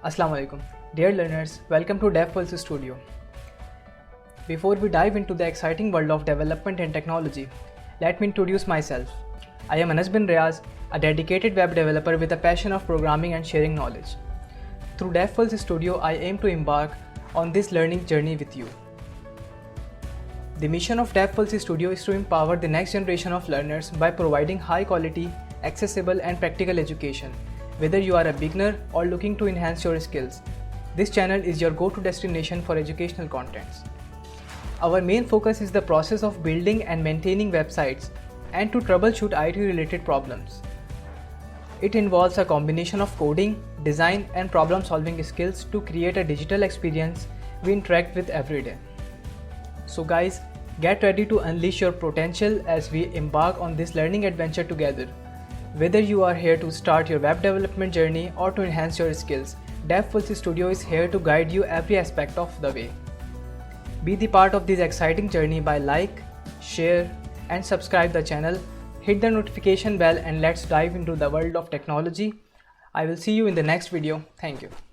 Assalam-o-Alaikum. Dear learners, welcome to DevPulse Studio. Before we dive into the exciting world of development and technology, let me introduce myself. I am Anas Bin Riaz, a dedicated web developer with a passion of programming and sharing knowledge. Through DevPulse Studio, I aim to embark on this learning journey with you. The mission of DevPulse Studio is to empower the next generation of learners by providing high quality, accessible and practical education. Whether you are a beginner or looking to enhance your skills, this channel is your go-to destination for educational contents. Our main focus is the process of building and maintaining websites and to troubleshoot IT-related problems. It involves a combination of coding, design and problem-solving skills to create a digital experience we interact with every day. So guys, get ready to unleash your potential as we embark on this learning adventure together. Whether you are here to start your web development journey or to enhance your skills, DevPulse Studio is here to guide you every aspect of the way. Be the part of this exciting journey by like, share and subscribe the channel. Hit the notification bell and let's dive into the world of technology. I will see you in the next video. Thank you.